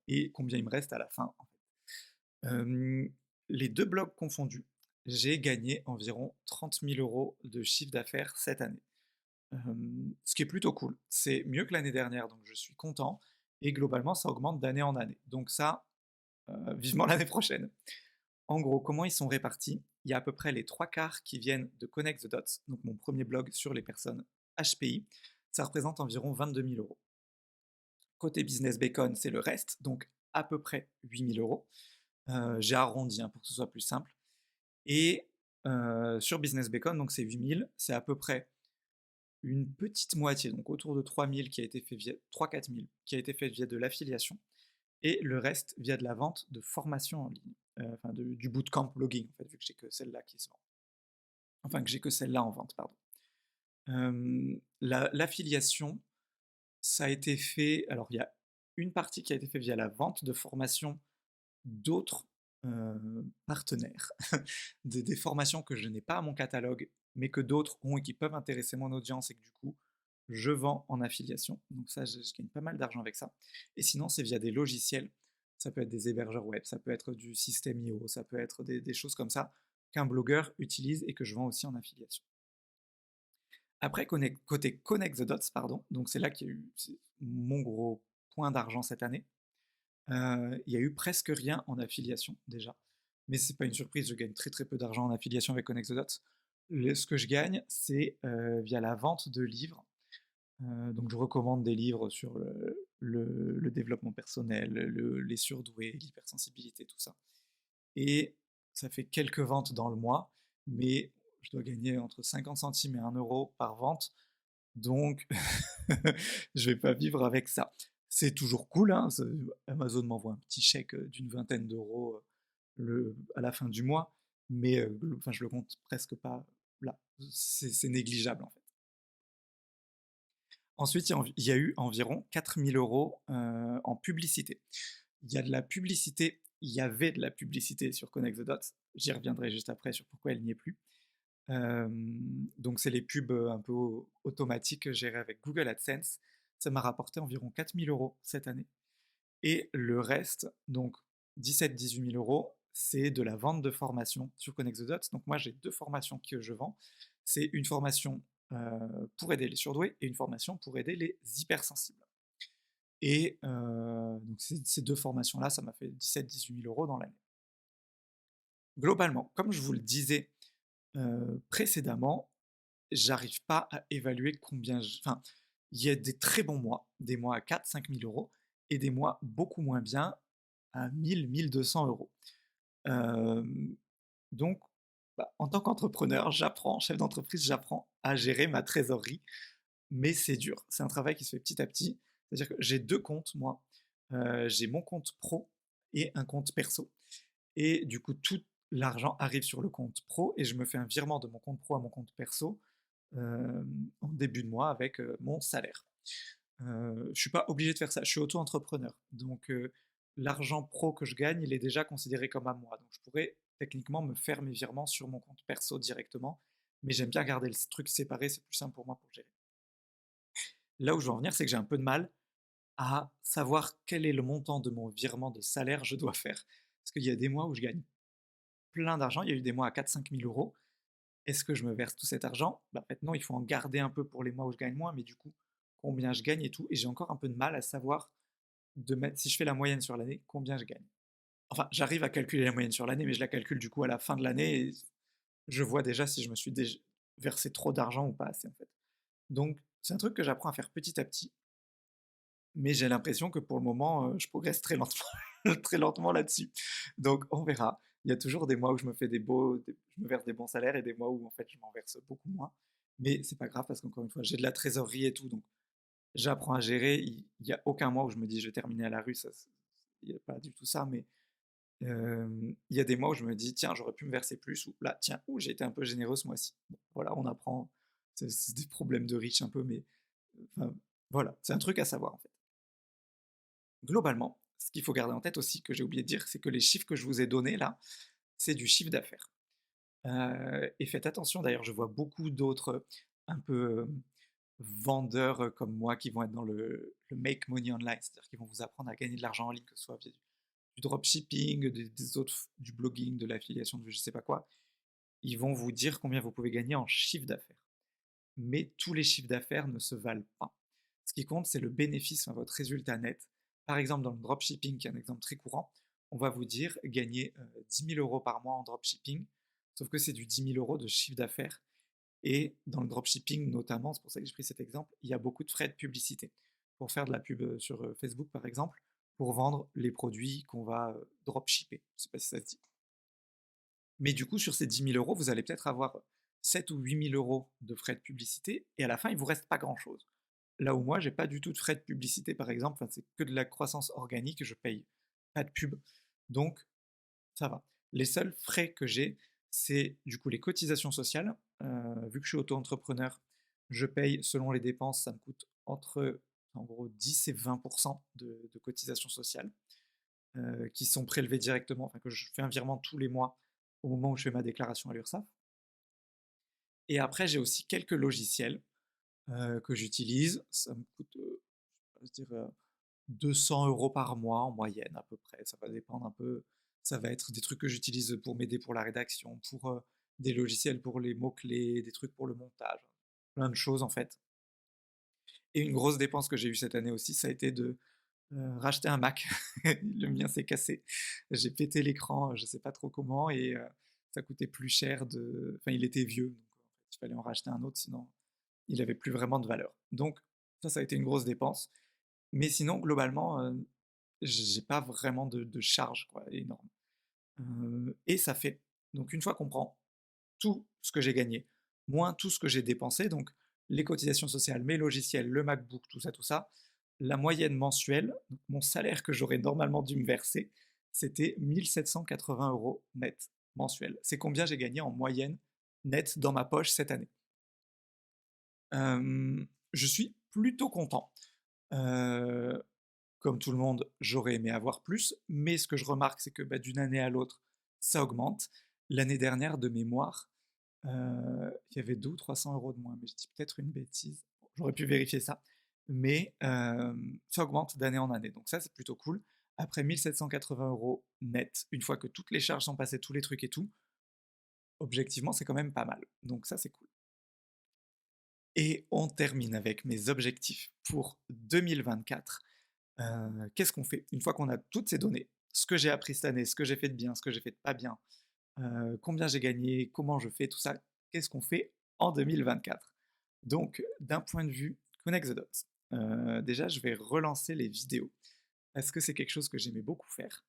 et combien il me reste à la fin. Les deux blogs confondus, j'ai gagné environ 30 000 euros de chiffre d'affaires cette année. Ce qui est plutôt cool. C'est mieux que l'année dernière, donc je suis content. Et globalement, ça augmente d'année en année. Donc ça, vivement l'année prochaine. En gros, comment ils sont répartis? Il y a à peu près les trois quarts qui viennent de Connect the Dots, donc mon premier blog sur les personnes HPI. Ça représente environ 22 000 euros. Côté Business Bacon, c'est le reste, donc à peu près 8 000 euros. J'ai arrondi pour que ce soit plus simple. Et sur Business Bacon, donc c'est 8 000, c'est à peu près une petite moitié, donc autour de 3 000 qui a été fait via 3-4 000, qui a été fait via de l'affiliation, et le reste via de la vente de formation en ligne, enfin du bootcamp blogging, en fait, vu que j'ai que celle-là qui se vend. Enfin, que j'ai que celle-là en vente, pardon. L'affiliation, ça a été fait, alors il y a une partie qui a été faite via la vente de formation d'autres partenaires, des formations que je n'ai pas à mon catalogue, mais que d'autres ont et qui peuvent intéresser mon audience et que du coup, je vends en affiliation. Donc ça, je gagne pas mal d'argent avec ça. Et sinon, c'est via des logiciels. Ça peut être des hébergeurs web, ça peut être du système IO, ça peut être des choses comme ça qu'un blogueur utilise et que je vends aussi en affiliation. Après, côté Connect the Dots, pardon, donc c'est là qu'il y a eu mon gros point d'argent cette année. Il y a eu presque rien en affiliation déjà. Mais c'est pas une surprise, je gagne très très peu d'argent en affiliation avec Connect the Dots. Ce que je gagne, c'est via la vente de livres. Donc je recommande des livres sur le développement personnel, les surdoués, l'hypersensibilité, tout ça. Et ça fait quelques ventes dans le mois, mais je dois gagner entre 50 centimes et 1 euro par vente. Donc, je vais pas vivre avec ça. C'est toujours cool, hein, Amazon m'envoie un petit chèque d'une vingtaine d'euros à la fin du mois, mais enfin, je le compte presque pas là. C'est négligeable en fait. Ensuite, il y a eu environ 4 000 euros en publicité. Il y a de la publicité, il y avait de la publicité sur Connect the Dots. J'y reviendrai juste après sur pourquoi elle n'y est plus. Donc c'est les pubs un peu automatiques gérées avec Google AdSense. Ça m'a rapporté environ 4 000 euros cette année. Et le reste, donc 17-18 000 euros, c'est de la vente de formation sur Connect the Dots. Donc moi j'ai deux formations que je vends. C'est une formation pour aider les surdoués et une formation pour aider les hypersensibles. Et donc ces deux formations-là, ça m'a fait 17-18 000 euros dans l'année. Globalement, comme je vous le disais précédemment, j'arrive pas à évaluer combien. Enfin, il y a des très bons mois, des mois à 4-5 000 euros, et des mois beaucoup moins bien à 1 000-1 200 euros. Euh, donc, en tant qu'entrepreneur, chef d'entreprise, j'apprends à gérer ma trésorerie, mais c'est dur. C'est un travail qui se fait petit à petit. C'est-à-dire que j'ai deux comptes, moi. J'ai mon compte pro et un compte perso. Et du coup, tout l'argent arrive sur le compte pro et je me fais un virement de mon compte pro à mon compte perso en début de mois avec mon salaire. Je suis pas obligé de faire ça, je suis auto-entrepreneur. Donc l'argent pro que je gagne, il est déjà considéré comme à moi. Donc je pourrais techniquement me faire mes virements sur mon compte perso directement, mais j'aime bien garder le truc séparé, c'est plus simple pour moi pour gérer. Là où je veux en venir, c'est que j'ai un peu de mal à savoir quel est le montant de mon virement de salaire je dois faire. Parce qu'il y a des mois où je gagne plein d'argent, il y a eu des mois à 4 000 à 5 000 euros. Est-ce que je me verse tout cet argent? Bah, en fait, non, il faut en garder un peu pour les mois où je gagne moins, mais du coup, combien je gagne et tout. Et j'ai encore un peu de mal à savoir de mettre, si je fais la moyenne sur l'année, combien je gagne. Enfin, j'arrive à calculer la moyenne sur l'année, mais je la calcule du coup à la fin de l'année et je vois déjà si je me suis déjà versé trop d'argent ou pas assez en fait. Donc, c'est un truc que j'apprends à faire petit à petit, mais j'ai l'impression que pour le moment, je progresse très lentement, très lentement là-dessus. Donc, on verra. Il y a toujours des mois où je me fais je me verse des bons salaires et des mois où en fait je m'en verse beaucoup moins. Mais c'est pas grave parce qu'encore une fois, j'ai de la trésorerie et tout, donc j'apprends à gérer. Il n'y a aucun mois où je me dis je vais terminer à la rue, il n'y a pas du tout ça, mais il y a des mois où je me dis tiens, j'aurais pu me verser plus, ou là, tiens, j'ai été un peu généreux ce mois-ci. Bon, voilà, on apprend. C'est des problèmes de riches un peu, mais enfin, voilà, c'est un truc à savoir en fait. Globalement, ce qu'il faut garder en tête aussi, que j'ai oublié de dire, c'est que les chiffres que je vous ai donnés là, c'est du chiffre d'affaires. Et faites attention, d'ailleurs, je vois beaucoup d'autres un peu vendeurs comme moi qui vont être dans le make money online, c'est-à-dire qu'ils vont vous apprendre à gagner de l'argent en ligne, que ce soit via du dropshipping, des autres, du blogging, de l'affiliation, de je sais pas quoi. Ils vont vous dire combien vous pouvez gagner en chiffre d'affaires. Mais tous les chiffres d'affaires ne se valent pas. Ce qui compte, c'est le bénéfice, enfin, votre résultat net. Par exemple, dans le dropshipping, qui est un exemple très courant, on va vous dire gagner 10 000 euros par mois en dropshipping, sauf que c'est du 10 000 euros de chiffre d'affaires. Et dans le dropshipping notamment, c'est pour ça que j'ai pris cet exemple, il y a beaucoup de frais de publicité. Pour faire de la pub sur Facebook par exemple, pour vendre les produits qu'on va dropshipper. Je ne sais pas si ça se dit. Mais du coup, sur ces 10 000 euros, vous allez peut-être avoir 7 ou 8 000 euros de frais de publicité, et à la fin, il ne vous reste pas grand-chose. Là où moi, j'ai pas du tout de frais de publicité, par exemple, enfin, c'est que de la croissance organique, je paye pas de pub, donc ça va. Les seuls frais que j'ai, c'est du coup les cotisations sociales. Vu que je suis auto-entrepreneur, je paye selon les dépenses, ça me coûte entre en gros 10 et 20% de cotisations sociales qui sont prélevées directement, enfin que je fais un virement tous les mois au moment où je fais ma déclaration à l'URSSAF. Et après, j'ai aussi quelques logiciels que j'utilise. Ça me coûte, je vais dire, 200 euros par mois en moyenne à peu près. Ça va dépendre un peu. Ça va être des trucs que j'utilise pour m'aider pour la rédaction, pour des logiciels pour les mots-clés, des trucs pour le montage, plein de choses en fait. Et une grosse dépense que j'ai eue cette année aussi, ça a été de racheter un Mac. Le mien s'est cassé. J'ai pété l'écran, je sais pas trop comment, et ça coûtait plus cher de. Enfin, il était vieux, donc en fait, il fallait en racheter un autre, sinon il avait plus vraiment de valeur. Donc ça a été une grosse dépense. Mais sinon, globalement, j'ai pas vraiment de charge quoi, énorme. Et ça fait, donc une fois qu'on prend tout ce que j'ai gagné, moins tout ce que j'ai dépensé, donc les cotisations sociales, mes logiciels, le MacBook, tout ça, la moyenne mensuelle, donc mon salaire que j'aurais normalement dû me verser, c'était 1 780 euros net mensuel. C'est combien j'ai gagné en moyenne net dans ma poche cette année. Je suis plutôt content. Euh, Comme tout le monde, j'aurais aimé avoir plus, mais ce que je remarque, c'est que bah, d'une année à l'autre, ça augmente. L'année dernière, de mémoire, il y avait 200 ou 300 euros de moins, mais je dis peut-être une bêtise. J'aurais pu vérifier ça. Mais ça augmente d'année en année. Donc ça, c'est plutôt cool. Après 1 780 euros net, une fois que toutes les charges sont passées, tous les trucs et tout, objectivement, c'est quand même pas mal. Donc ça, c'est cool. Et on termine avec mes objectifs pour 2024. Qu'est-ce qu'on fait? Une fois qu'on a toutes ces données, ce que j'ai appris cette année, ce que j'ai fait de bien, ce que j'ai fait de pas bien, combien j'ai gagné, comment je fais, tout ça, qu'est-ce qu'on fait en 2024? Donc, d'un point de vue Connect the Dots, déjà, je vais relancer les vidéos parce que c'est quelque chose que j'aimais beaucoup faire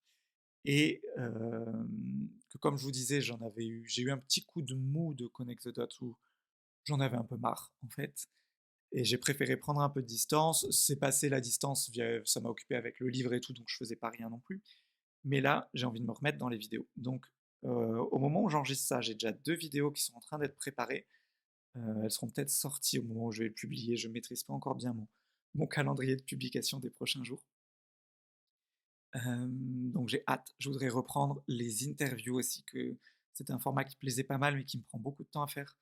et que, comme je vous disais, j'ai eu un petit coup de mou de Connect the Dots où j'en avais un peu marre, en fait. Et j'ai préféré prendre un peu de distance. C'est passé la distance, ça m'a occupé avec le livre et tout, donc je faisais pas rien non plus. Mais là, j'ai envie de me remettre dans les vidéos. Donc, au moment où j'enregistre ça, j'ai déjà 2 vidéos qui sont en train d'être préparées. Elles seront peut-être sorties au moment où je vais le publier. Je ne maîtrise pas encore bien mon calendrier de publication des prochains jours. Donc j'ai hâte. Je voudrais reprendre les interviews aussi, que c'était un format qui plaisait pas mal, mais qui me prend beaucoup de temps à faire.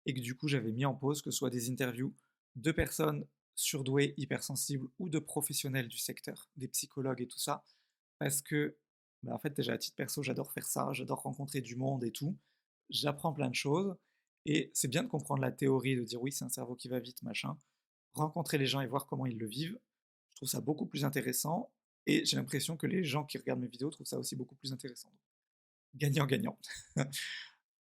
Et que du coup, j'avais mis en pause, que ce soit des interviews de personnes surdoués, hypersensibles ou de professionnels du secteur, des psychologues et tout ça, parce que, bah, en fait, déjà à titre perso, j'adore faire ça, j'adore rencontrer du monde et tout. J'apprends plein de choses et c'est bien de comprendre la théorie, de dire oui, c'est un cerveau qui va vite, machin. Rencontrer les gens et voir comment ils le vivent, je trouve ça beaucoup plus intéressant et j'ai l'impression que les gens qui regardent mes vidéos trouvent ça aussi beaucoup plus intéressant. Gagnant-gagnant.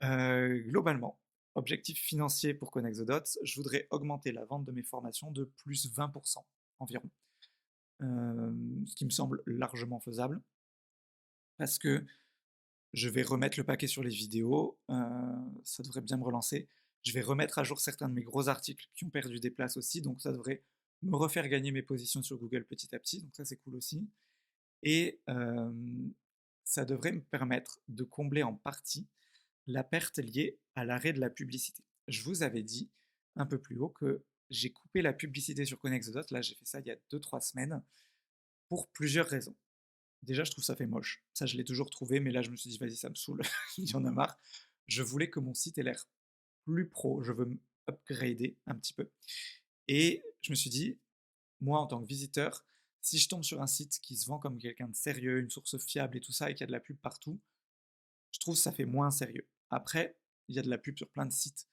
Globalement, objectif financier pour Connect the Dots, je voudrais augmenter la vente de mes formations de plus 20% environ. Ce qui me semble largement faisable parce que je vais remettre le paquet sur les vidéos, ça devrait bien me relancer. Je vais remettre à jour certains de mes gros articles qui ont perdu des places aussi, donc ça devrait me refaire gagner mes positions sur Google petit à petit, donc ça c'est cool aussi. Et ça devrait me permettre de combler en partie la perte liée à l'arrêt de la publicité. Je vous avais dit un peu plus haut que j'ai coupé la publicité sur Connect the Dot, là j'ai fait ça il y a 2-3 semaines, pour plusieurs raisons. Déjà, je trouve ça fait moche. Ça, je l'ai toujours trouvé, mais là, je me suis dit, vas-y, ça me saoule, il y en a marre. Je voulais que mon site ait l'air plus pro, je veux me upgrader un petit peu. Et je me suis dit, moi, en tant que visiteur, si je tombe sur un site qui se vend comme quelqu'un de sérieux, une source fiable et tout ça, et qu'il y a de la pub partout, je trouve que ça fait moins sérieux. Après, il y a de la pub sur plein de sites,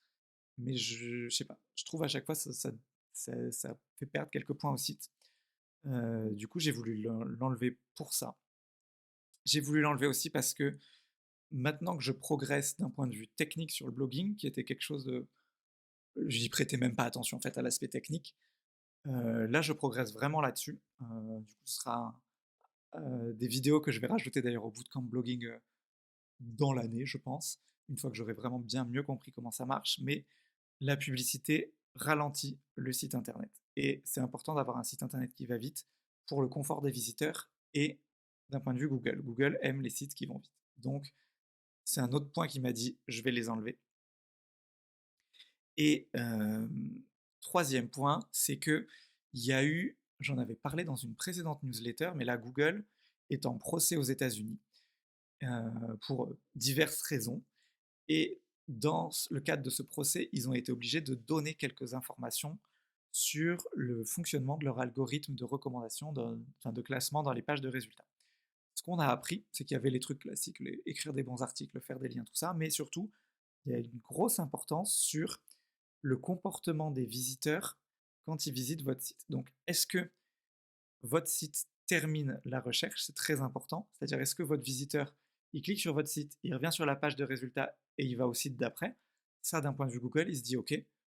mais je sais pas, je trouve à chaque fois ça fait perdre quelques points au site. Du coup, j'ai voulu l'enlever pour ça. J'ai voulu l'enlever aussi parce que maintenant que je progresse d'un point de vue technique sur le blogging, qui était quelque chose de... J'y prêtais même pas attention en fait à l'aspect technique. Là, je progresse vraiment là-dessus. Du coup, ce sera des vidéos que je vais rajouter d'ailleurs au bootcamp blogging dans l'année, je pense, une fois que j'aurai vraiment bien mieux compris comment ça marche. Mais la publicité ralentit le site internet. Et c'est important d'avoir un site internet qui va vite pour le confort des visiteurs et d'un point de vue Google. Google aime les sites qui vont vite. Donc, c'est un autre point qui m'a dit je vais les enlever. Et troisième point, c'est que il y a eu, j'en avais parlé dans une précédente newsletter, mais là Google est en procès aux États-Unis pour diverses raisons. Et dans le cadre de ce procès, ils ont été obligés de donner quelques informations sur le fonctionnement de leur algorithme de recommandation, de classement dans les pages de résultats. Ce qu'on a appris, c'est qu'il y avait les trucs classiques, écrire des bons articles, faire des liens, tout ça, mais surtout, il y a une grosse importance sur le comportement des visiteurs quand ils visitent votre site. Donc, est-ce que votre site termine la recherche? C'est très important. C'est-à-dire, est-ce que votre visiteur, il clique sur votre site, il revient sur la page de résultats et il va au site d'après? Ça, d'un point de vue Google, il se dit, OK,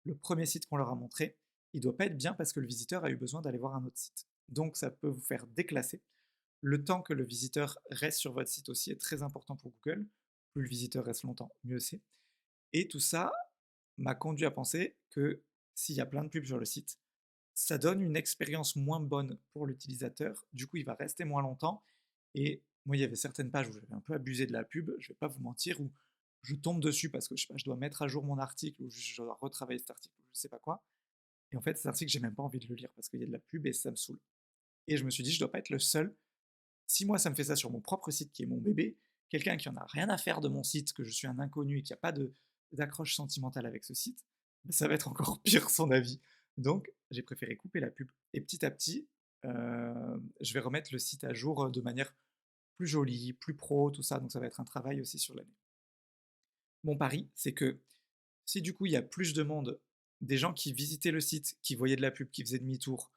le premier site qu'on leur a montré, il ne doit pas être bien parce que le visiteur a eu besoin d'aller voir un autre site. Donc, ça peut vous faire déclasser. Le temps que le visiteur reste sur votre site aussi est très important pour Google. Plus le visiteur reste longtemps, mieux c'est. Et tout ça m'a conduit à penser que s'il y a plein de pubs sur le site, ça donne une expérience moins bonne pour l'utilisateur. Du coup, il va rester moins longtemps. Et moi, il y avait certaines pages où j'avais un peu abusé de la pub, je vais pas vous mentir, où je tombe dessus parce que je sais pas, je dois mettre à jour mon article ou je dois retravailler cet article ou je sais pas quoi. Et en fait, cet article, j'ai même pas envie de le lire parce qu'il y a de la pub et ça me saoule. Et je me suis dit, je dois pas être le seul. Si moi, ça me fait ça sur mon propre site qui est mon bébé, quelqu'un qui en a rien à faire de mon site, que je suis un inconnu et qui a pas d'accroche sentimentale avec ce site, ben, ça va être encore pire son avis. Donc, j'ai préféré couper la pub. Et petit à petit, je vais remettre le site à jour de manière plus jolie, plus pro, tout ça. Donc, ça va être un travail aussi sur l'année. Mon pari, c'est que si du coup, il y a plus de monde, des gens qui visitaient le site, qui voyaient de la pub, qui faisaient demi-tour,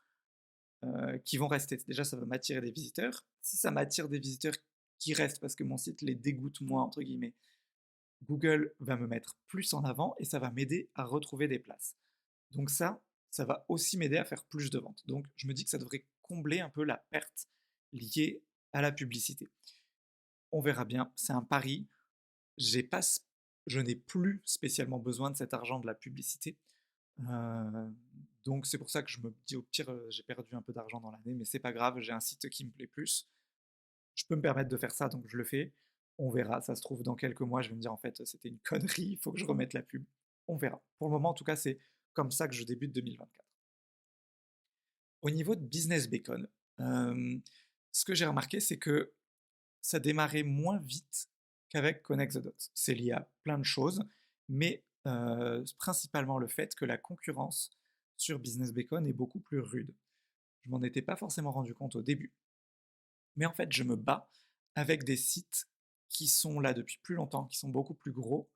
qui vont rester. Déjà, ça va m'attirer des visiteurs. Si ça m'attire des visiteurs qui restent parce que mon site les dégoûte moins, entre guillemets, Google va me mettre plus en avant et ça va m'aider à retrouver des places. Donc ça va aussi m'aider à faire plus de ventes. Donc je me dis que ça devrait combler un peu la perte liée à la publicité. On verra bien, c'est un pari. Pas, je n'ai plus spécialement besoin de cet argent de la publicité. Donc c'est pour ça que je me dis au pire j'ai perdu un peu d'argent dans l'année, mais c'est pas grave, j'ai un site qui me plaît plus. Je peux me permettre de faire ça, donc je le fais. On verra, ça se trouve dans quelques mois, je vais me dire en fait c'était une connerie, il faut que je remette la pub. On verra. Pour le moment en tout cas c'est comme ça que je débute 2024. Au niveau de Business Bacon, ce que j'ai remarqué c'est que ça démarrait moins vite qu'avec Connect the Dots. C'est lié à plein de choses, mais principalement le fait que la concurrence sur Business Bacon est beaucoup plus rude. Je m'en étais pas forcément rendu compte au début, mais en fait, je me bats avec des sites qui sont là depuis plus longtemps, qui sont beaucoup plus gros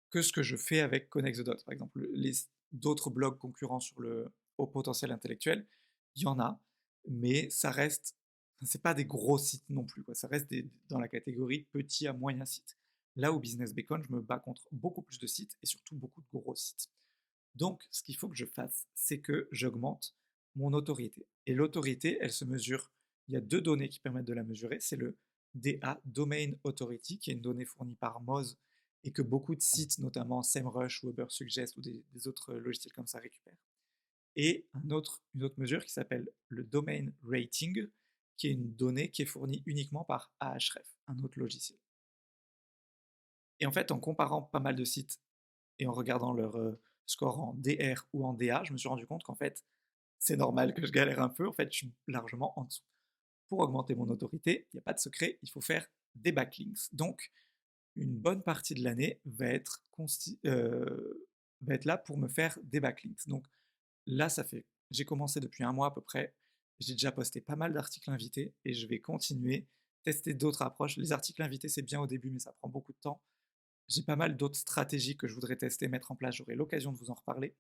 que ce que je fais avec Connect the Dots. Par exemple, d'autres blogs concurrents sur le haut potentiel intellectuel, il y en a, mais ça reste, c'est pas des gros sites non plus, quoi. Ça reste dans la catégorie petit à moyen site. Là où Business Bacon, je me bats contre beaucoup plus de sites et surtout beaucoup de gros sites. Donc, ce qu'il faut que je fasse, c'est que j'augmente mon autorité. Et l'autorité, elle se mesure. Il y a deux données qui permettent de la mesurer. C'est le DA, Domain Authority, qui est une donnée fournie par Moz et que beaucoup de sites, notamment SEMrush ou Ubersuggest ou des autres logiciels comme ça récupèrent. Et une autre mesure qui s'appelle le Domain Rating, qui est une donnée qui est fournie uniquement par Ahref, un autre logiciel. Et en fait, en comparant pas mal de sites et en regardant leur score en DR ou en DA, je me suis rendu compte qu'en fait, c'est normal que je galère un peu. En fait, je suis largement en dessous. Pour augmenter mon autorité, il n'y a pas de secret, il faut faire des backlinks. Donc, une bonne partie de l'année va être là pour me faire des backlinks. Donc là, j'ai commencé depuis un mois à peu près, j'ai déjà posté pas mal d'articles invités et je vais continuer, tester d'autres approches. Les articles invités, c'est bien au début, mais ça prend beaucoup de temps. J'ai pas mal d'autres stratégies que je voudrais tester, mettre en place, j'aurai l'occasion de vous en reparler.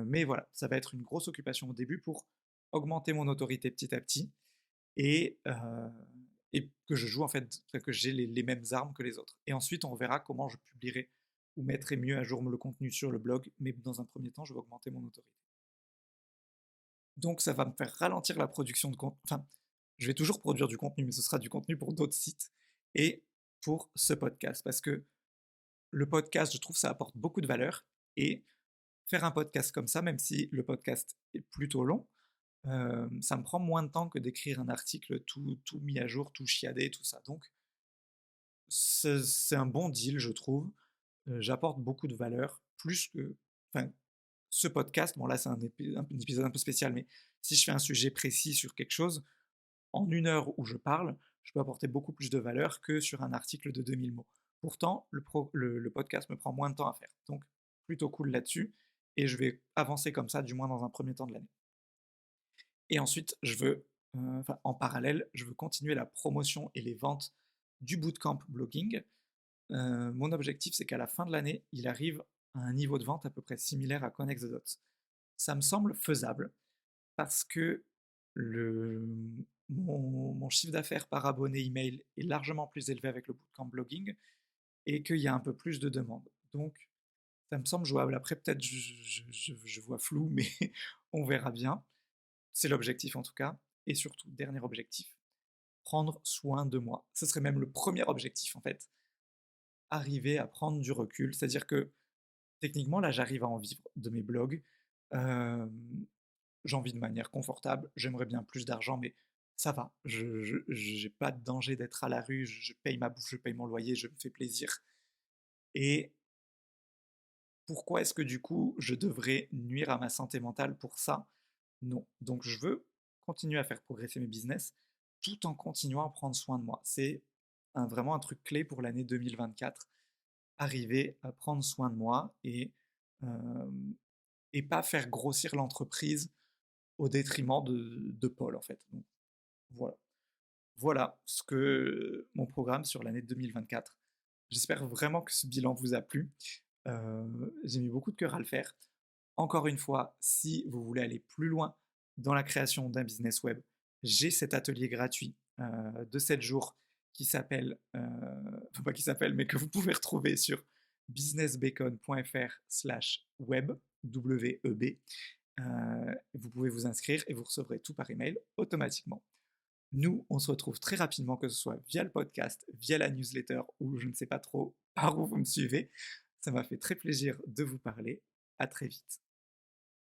Mais voilà, ça va être une grosse occupation au début pour augmenter mon autorité petit à petit et, et que je joue en fait, que j'ai les mêmes armes que les autres. Et ensuite, on verra comment je publierai ou mettrai mieux à jour le contenu sur le blog, mais dans un premier temps, je vais augmenter mon autorité. Donc ça va me faire ralentir la production de contenu. Enfin, je vais toujours produire du contenu, mais ce sera du contenu pour d'autres sites et pour ce podcast. Parce que le podcast, je trouve, ça apporte beaucoup de valeur. Et faire un podcast comme ça, même si le podcast est plutôt long, ça me prend moins de temps que d'écrire un article tout mis à jour, tout chiadé, tout ça. Donc, c'est un bon deal, je trouve. J'apporte beaucoup de valeur, plus que. Enfin, ce podcast, bon là c'est un épisode un peu spécial, mais si je fais un sujet précis sur quelque chose, en une heure où je parle, je peux apporter beaucoup plus de valeur que sur un article de 2000 mots. Pourtant, le podcast me prend moins de temps à faire. Donc, plutôt cool là-dessus. Et je vais avancer comme ça, du moins dans un premier temps de l'année. Et ensuite, en parallèle, je veux continuer la promotion et les ventes du bootcamp blogging. Mon objectif, c'est qu'à la fin de l'année, il arrive à un niveau de vente à peu près similaire à Connect the Dots. Ça me semble faisable parce que le, mon chiffre d'affaires par abonné email est largement plus élevé avec le bootcamp blogging et qu'il y a un peu plus de demandes. Donc, ça me semble jouable. Après, peut-être je vois flou, mais on verra bien. C'est l'objectif en tout cas. Et surtout, dernier objectif, prendre soin de moi. Ce serait même le premier objectif en fait. Arriver à prendre du recul. C'est-à-dire que techniquement, là, j'arrive à en vivre de mes blogs. Euh, J'en vis de manière confortable. J'aimerais bien plus d'argent, mais ça va. Je n'ai pas de danger d'être à la rue. Je paye ma bouffe, je paye mon loyer, je me fais plaisir. Et pourquoi est-ce que du coup, je devrais nuire à ma santé mentale pour ça? Non. Donc, je veux continuer à faire progresser mes business tout en continuant à prendre soin de moi. C'est vraiment un truc clé pour l'année 2024. Arriver à prendre soin de moi euh, et pas faire grossir l'entreprise au détriment de Paul, en fait. Donc, voilà. Voilà ce que mon programme sur l'année 2024. J'espère vraiment que ce bilan vous a plu. J'ai mis beaucoup de cœur à le faire. Encore une fois, si vous voulez aller plus loin dans la création d'un business web, j'ai cet atelier gratuit de 7 jours qui s'appelle, enfin pas qui s'appelle, mais que vous pouvez retrouver sur businessbacon.fr/web, W-E-B. Vous pouvez vous inscrire et vous recevrez tout par email automatiquement. Nous, on se retrouve très rapidement, que ce soit via le podcast, via la newsletter ou je ne sais pas trop par où vous me suivez. Ça m'a fait très plaisir de vous parler. À très vite.